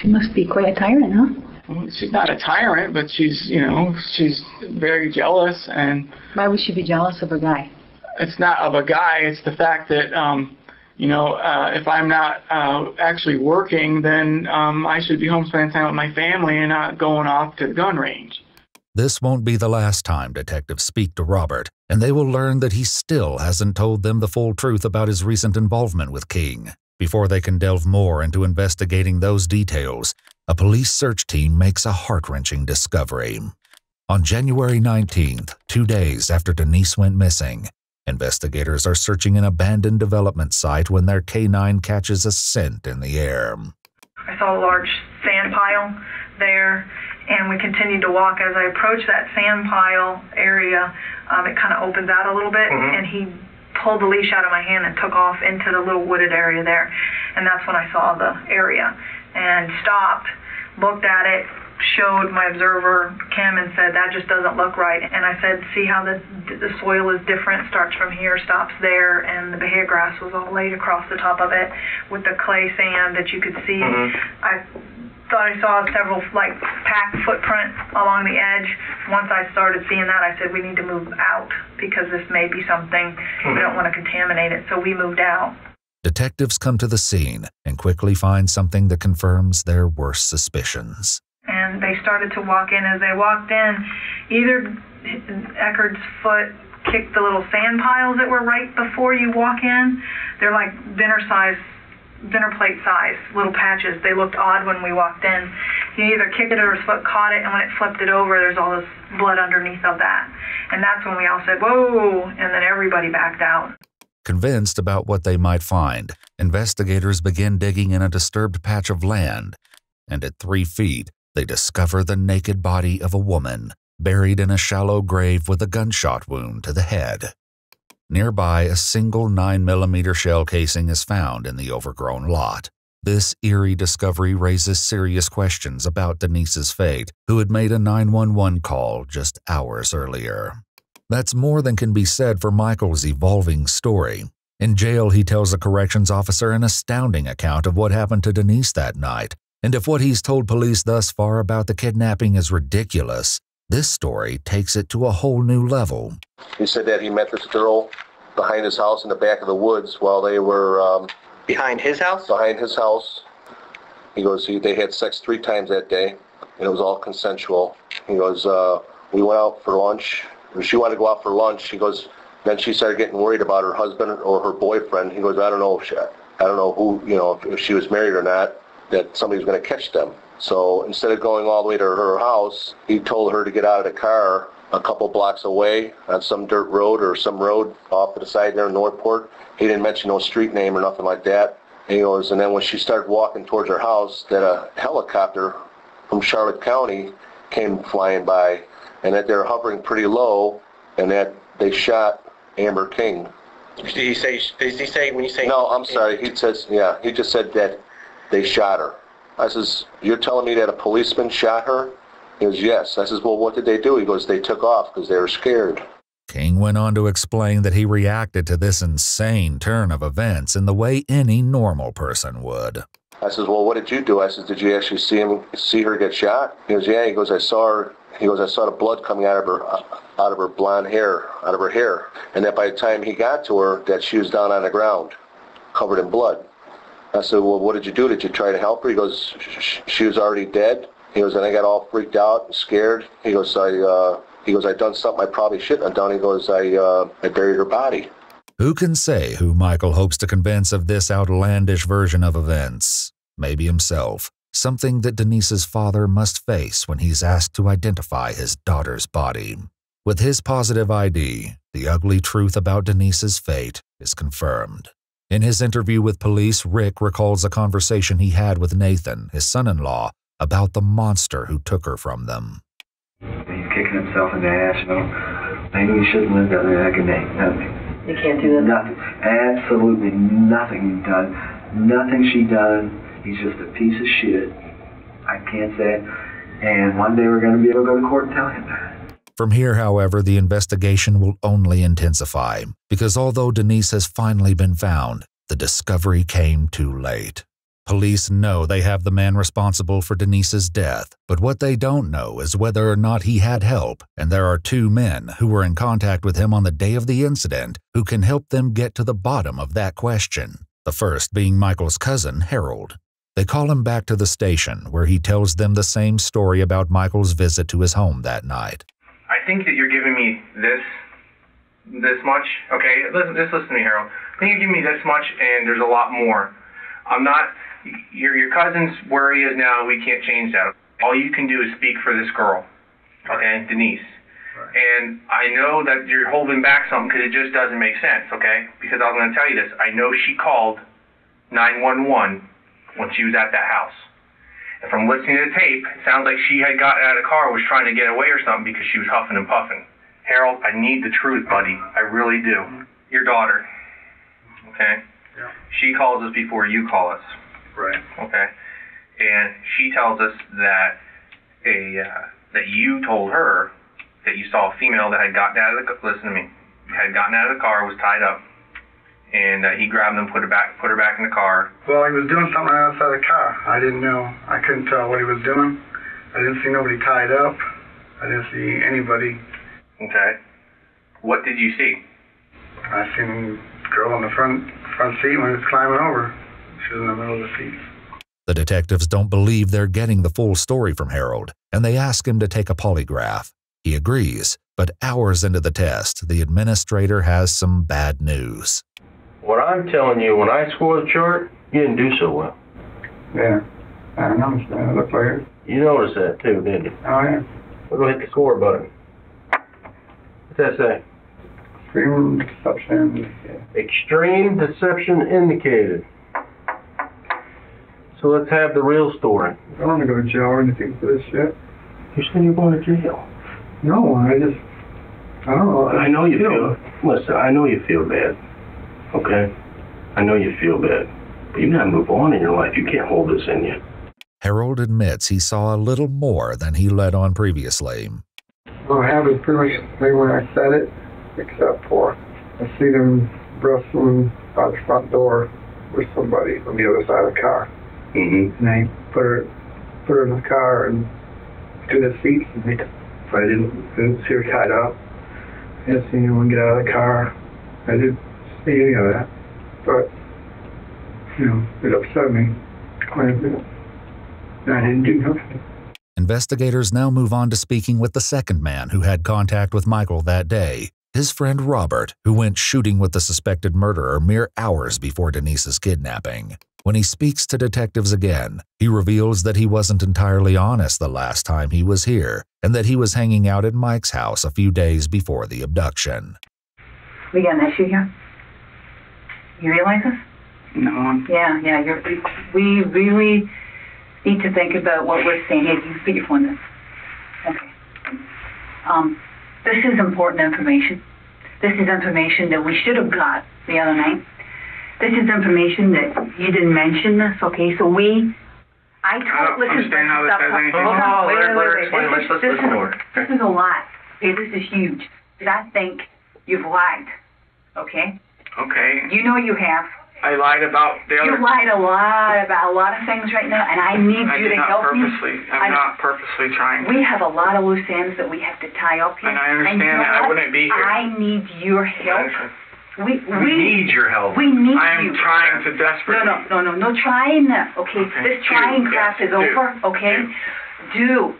She must be quite a tyrant, huh? Well, she's not a tyrant, but she's very jealous. And why would she be jealous of a guy? It's not of a guy. It's the fact that, if I'm not actually working, then I should be home spending time with my family and not going off to the gun range. This won't be the last time detectives speak to Robert, and they will learn that he still hasn't told them the full truth about his recent involvement with King. Before they can delve more into investigating those details, a police search team makes a heart-wrenching discovery. On January 19th, 2 days after Denise went missing, investigators are searching an abandoned development site when their canine catches a scent in the air. I saw a large sand pile there, and we continued to walk. As I approached that sand pile area, it kind of opens out a little bit, and he pulled the leash out of my hand and took off into the little wooded area there. And that's when I saw the area and stopped, looked at it, showed my observer, Kim, and said, that just doesn't look right. And I said, see how the soil is different, starts from here, stops there, and the bahia grass was all laid across the top of it with the clay sand that you could see. I thought I saw several packed footprints along the edge. Once I started seeing that, I said, we need to move out because this may be something. We don't want to contaminate it, so we moved out. Detectives come to the scene and quickly find something that confirms their worst suspicions. And they started to walk in. As they walked in, either Eckerd's foot kicked the little sand piles that were right before you walk in. They're like dinner plate size, little patches. They looked odd when we walked in. He either kicked it or his foot caught it, and when it flipped it over, there's all this blood underneath of that. And that's when we all said, whoa, and then everybody backed out. Convinced about what they might find, investigators begin digging in a disturbed patch of land, and at 3 feet, they discover the naked body of a woman, buried in a shallow grave with a gunshot wound to the head. Nearby, a single 9mm shell casing is found in the overgrown lot. This eerie discovery raises serious questions about Denise's fate, who had made a 911 call just hours earlier. That's more than can be said for Michael's evolving story. In jail, he tells a corrections officer an astounding account of what happened to Denise that night. And if what he's told police thus far about the kidnapping is ridiculous, this story takes it to a whole new level. He said that he met this girl behind his house in the back of the woods while they were... behind his house? Behind his house. He goes, they had sex 3 times that day, and it was all consensual. He goes, we went out for lunch. She wanted to go out for lunch. He goes, then she started getting worried about her husband or her boyfriend. He goes, I don't know who, if she was married or not, that somebody was going to catch them. So instead of going all the way to her house, he told her to get out of the car a couple blocks away on some dirt road or some road off to the side there in Northport. He didn't mention no street name or nothing like that. And he goes, and then when she started walking towards her house, that a helicopter from Charlotte County came flying by, and that they're hovering pretty low, and that they shot Amber King. Did he say when you say... No, I'm sorry. He says, yeah, he just said that they shot her. I says, you're telling me that a policeman shot her? He goes, yes. I says, well, what did they do? He goes, they took off because they were scared. King went on to explain that he reacted to this insane turn of events in the way any normal person would. I says, well, what did you do? I says, did you actually see her get shot? He goes, yeah. He goes, I saw her. He goes, I saw the blood coming out of her blonde hair, out of her hair. And that by the time he got to her, that she was down on the ground, covered in blood. I said, well, what did you do? Did you try to help her? He goes, she was already dead. He goes, and I got all freaked out and scared. He goes, I done something I probably shouldn't have done. He goes, I buried her body. Who can say who Michael hopes to convince of this outlandish version of events? Maybe himself. Something that Denise's father must face when he's asked to identify his daughter's body. With his positive ID, the ugly truth about Denise's fate is confirmed. In his interview with police, Rick recalls a conversation he had with Nathan, his son-in-law, about the monster who took her from them. He's kicking himself in the ass, Maybe he shouldn't live that way like a name. Nothing. You can't do that? Nothing. Absolutely nothing he done. Nothing she done. He's just a piece of shit. I can't say it. And one day we're going to be able to go to court and tell him that. From here, however, the investigation will only intensify, because although Denise has finally been found, the discovery came too late. Police know they have the man responsible for Denise's death, but what they don't know is whether or not he had help, and there are two men who were in contact with him on the day of the incident who can help them get to the bottom of that question. The first being Michael's cousin, Harold. They call him back to the station, where he tells them the same story about Michael's visit to his home that night. I think that you're giving me this much. Okay, just listen to me, Harold. I think you're giving me this much, and there's a lot more. I'm not. Your cousin's where he is now. We can't change that. All you can do is speak for this girl, okay, Denise. Right. And I know that you're holding back something because it just doesn't make sense, okay? Because I'm going to tell you this. I know she called 911 when she was at that house. And from listening to the tape, it sounds like she had gotten out of the car, was trying to get away or something because she was huffing and puffing. Harold, I need the truth, buddy. I really do. Your daughter, okay? Yeah. She calls us before you call us. Right. Okay. And she tells us that that you told her that you saw a female that had gotten out of the had gotten out of the car, was tied up, and he grabbed them, put her back in the car. Well, he was doing something outside the car. I didn't know. I couldn't tell what he was doing. I didn't see nobody tied up. I didn't see anybody. Okay. What did you see? I seen a girl on the front seat when he was climbing over. She was in the middle of the seat. The detectives don't believe they're getting the full story from Harold, and they ask him to take a polygraph. He agrees, but hours into the test, the administrator has some bad news. What I'm telling you, when I scored the chart, you didn't do so well. Yeah, I don't understand. It looked like it. You noticed that too, didn't you? Oh, yeah. We're going to hit the score button. What's that say? Extreme deception. Extreme deception indicated. So let's have the real story. I don't want to go to jail or anything for this shit. You said you're going to jail. No, I don't know. I know you feel. Listen, I know you feel bad. Okay? I know you feel bad. But you gotta move on in your life. You can't hold this in you. Harold admits he saw a little more than he let on previously. What happened pretty much the way I said it, except for I see them wrestling by the front door with somebody on the other side of the car. Mm-hmm. And I put her in the car and to the seats, but I didn't see her tied up. I didn't see anyone get out of the car. I didn't see any of that. But, it upset me quite a bit. And I didn't do nothing. Investigators now move on to speaking with the second man who had contact with Michael that day, his friend Robert, who went shooting with the suspected murderer mere hours before Denise's kidnapping. When he speaks to detectives again, he reveals that he wasn't entirely honest the last time he was here, and that he was hanging out at Mike's house a few days before the abduction. We got an issue here. You realize this? No. Yeah. We really need to think about what we're saying. Hey, you put your phone in. Okay. This is important information. This is information that we should have got the other night. This is information that you didn't mention this, okay? So I told, listen, understand how this has anything to do. This is a lot. Okay, this is huge. I think you've lied, okay? Okay. You know you have. I lied about the other... You lied a lot of things right now, and I need you to help me. I'm not purposely trying. We have a lot of loose ends that we have to tie up here. And I understand that. I wouldn't be here. I need your help. We need your help. We need you. I am trying to desperately. No trying. Okay, this trying crap is over. Okay, do.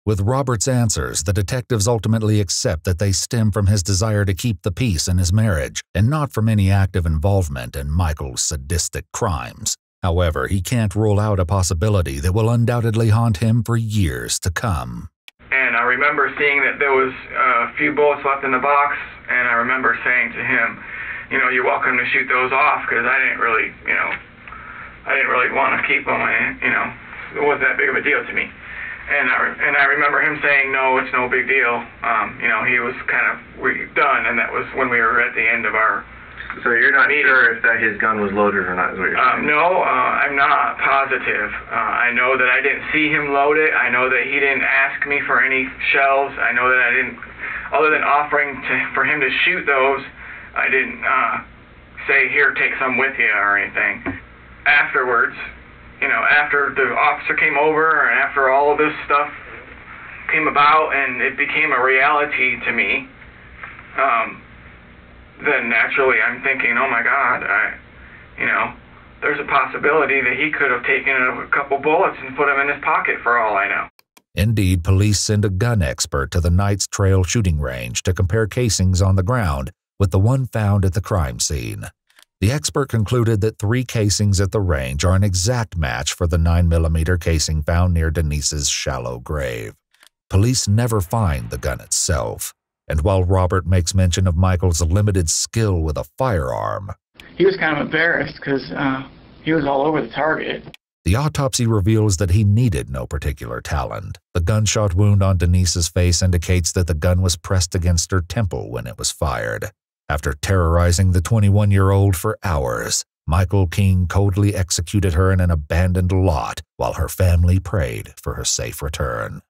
With Robert's answers, the detectives ultimately accept that they stem from his desire to keep the peace in his marriage, and not from any active involvement in Michael's sadistic crimes. However, he can't rule out a possibility that will undoubtedly haunt him for years to come. And I remember seeing that there was a few bullets left in the box, and I remember saying to him, you're welcome to shoot those off, because I didn't really want to keep them, and, it wasn't that big of a deal to me. And I remember him saying, no, it's no big deal. He was we're done, and that was when we were at the end of our So you're not meeting. sure if that his gun was loaded or not, is what you're saying? No, I'm not positive. I know that I didn't see him load it. I know that he didn't ask me for any shells. I know that I didn't other than offering for him to shoot those, I didn't say, here, take some with you or anything. Afterwards, after the officer came over and after all of this stuff came about and it became a reality to me, then naturally I'm thinking, oh my God, there's a possibility that he could have taken a couple bullets and put them in his pocket for all I know. Indeed, police send a gun expert to the Knights Trail shooting range to compare casings on the ground with the one found at the crime scene. The expert concluded that 3 casings at the range are an exact match for the 9mm casing found near Denise's shallow grave. Police never find the gun itself, and while Robert makes mention of Michael's limited skill with a firearm, He was kind of embarrassed because he was all over the target. The autopsy reveals that he needed no particular talent. The gunshot wound on Denise's face indicates that the gun was pressed against her temple when it was fired. After terrorizing the 21-year-old for hours, Michael King coldly executed her in an abandoned lot while her family prayed for her safe return.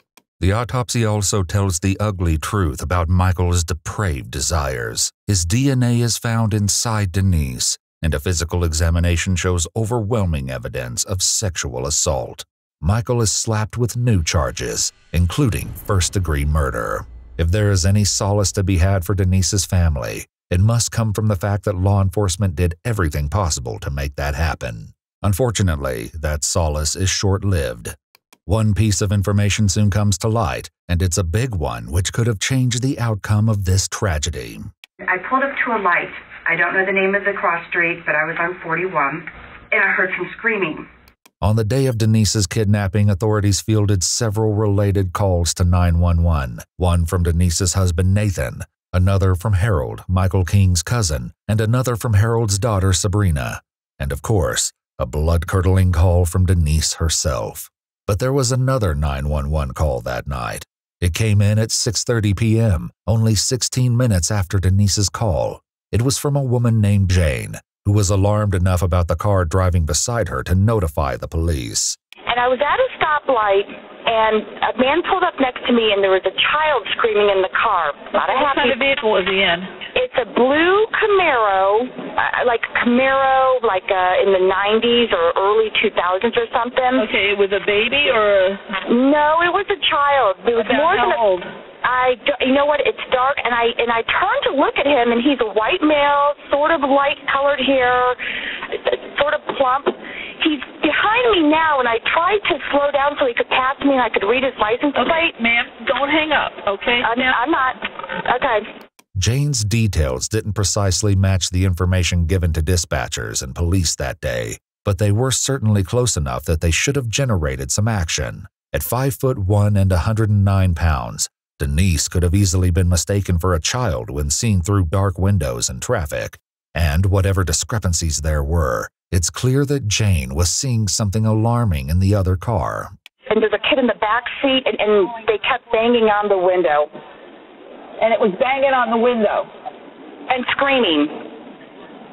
The autopsy also tells the ugly truth about Michael's depraved desires. His DNA is found inside Denise, and a physical examination shows overwhelming evidence of sexual assault. Michael is slapped with new charges, including first-degree murder. If there is any solace to be had for Denise's family, it must come from the fact that law enforcement did everything possible to make that happen. Unfortunately, that solace is short-lived. One piece of information soon comes to light, and it's a big one which could have changed the outcome of this tragedy. I pulled up to a light. I don't know the name of the cross street, but I was on 41, and I heard some screaming. On the day of Denise's kidnapping, authorities fielded several related calls to 911, one from Denise's husband Nathan, another from Harold, Michael King's cousin, and another from Harold's daughter Sabrina, and of course, a blood-curdling call from Denise herself. But there was another 911 call that night. It came in at 6:30 p.m., only 16 minutes after Denise's call. It was from a woman named Jane, who was alarmed enough about the car driving beside her to notify the police. And I was at a stoplight, and a man pulled up next to me, and there was a child screaming in the car. Not a happy. What kind of vehicle was he in? It's a blue Camaro, in the 90s or early 2000s or something. Okay, it was a baby or? No, it was a child. It was more than how old? You know what? It's dark, and I turned to look at him, and he's a white male, sort of light-colored hair, sort of plump. He's behind me now, and I tried to slow down so he could pass me and I could read his license plate. Ma'am, don't hang up, okay? I'm not. Okay. Jane's details didn't precisely match the information given to dispatchers and police that day, but they were certainly close enough that they should have generated some action. At 5'1" and 109 pounds, Denise could have easily been mistaken for a child when seen through dark windows and traffic. And whatever discrepancies there were, it's clear that Jane was seeing something alarming in the other car. And there's a kid in the back seat, and they kept banging on the window. And it was banging on the window. And screaming.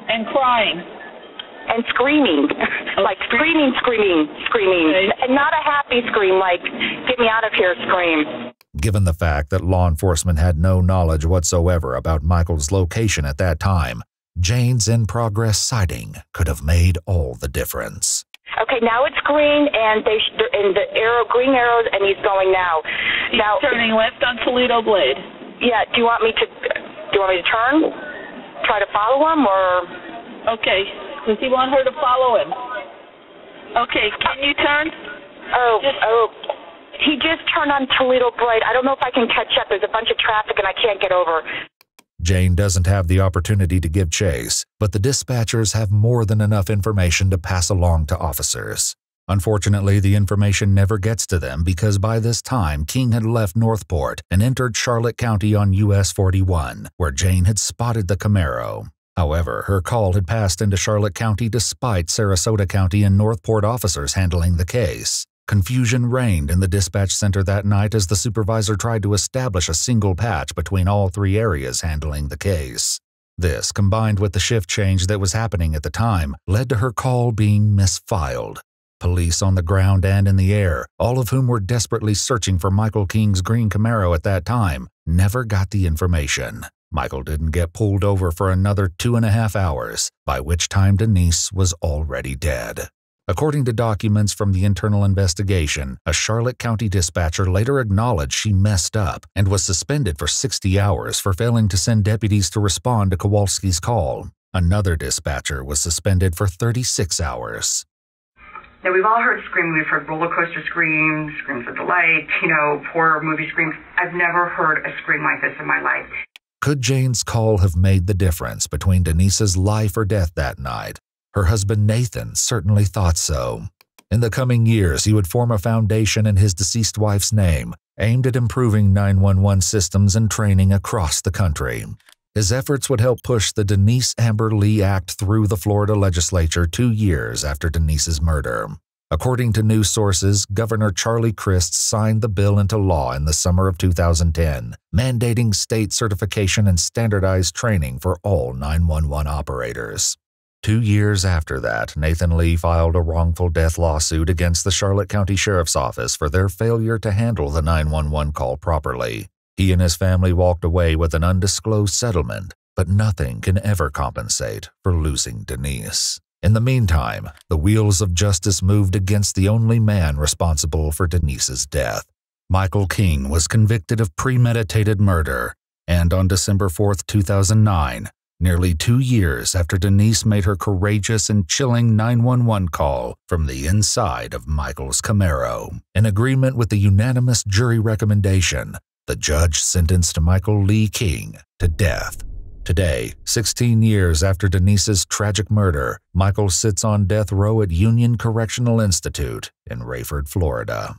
And crying. And screaming. Like screaming. Okay. And not a happy scream, like, get me out of here scream. Given the fact that law enforcement had no knowledge whatsoever about Michael's location at that time, Jane's in-progress sighting could have made all the difference. Okay, now it's green, and green arrows, and he's going now. He's turning left on Toledo Blade. Yeah. Do you want me to turn? Try to follow him, or? Okay. Does he want her to follow him? Okay. Can you turn? He just turned on Toledo Blade. I don't know if I can catch up. There's a bunch of traffic, and I can't get over. Jane doesn't have the opportunity to give chase, but the dispatchers have more than enough information to pass along to officers. Unfortunately, the information never gets to them because by this time, King had left Northport and entered Charlotte County on US 41, where Jane had spotted the Camaro. However, her call had passed into Charlotte County despite Sarasota County and Northport officers handling the case. Confusion reigned in the dispatch center that night as the supervisor tried to establish a single patch between all 3 areas handling the case. This, combined with the shift change that was happening at the time, led to her call being misfiled. Police on the ground and in the air, all of whom were desperately searching for Michael King's green Camaro at that time, never got the information. Michael didn't get pulled over for another 2.5 hours, by which time Denise was already dead. According to documents from the internal investigation, a Charlotte County dispatcher later acknowledged she messed up and was suspended for 60 hours for failing to send deputies to respond to Kowalski's call. Another dispatcher was suspended for 36 hours. Now, we've all heard screaming. We've heard roller coaster screams, screams of delight, horror movie screams. I've never heard a scream like this in my life. Could Jane's call have made the difference between Denise's life or death that night? Her husband Nathan certainly thought so. In the coming years, he would form a foundation in his deceased wife's name, aimed at improving 911 systems and training across the country. His efforts would help push the Denise Amber Lee Act through the Florida legislature 2 years after Denise's murder. According to news sources, Governor Charlie Crist signed the bill into law in the summer of 2010, mandating state certification and standardized training for all 911 operators. 2 years after that, Nathan Lee filed a wrongful death lawsuit against the Charlotte County Sheriff's Office for their failure to handle the 911 call properly. He and his family walked away with an undisclosed settlement, but nothing can ever compensate for losing Denise. In the meantime, the wheels of justice moved against the only man responsible for Denise's death. Michael King was convicted of premeditated murder, and on December 4, 2009, nearly 2 years after Denise made her courageous and chilling 911 call from the inside of Michael's Camaro, in agreement with the unanimous jury recommendation, the judge sentenced Michael Lee King to death. Today, 16 years after Denise's tragic murder, Michael sits on death row at Union Correctional Institute in Rayford, Florida.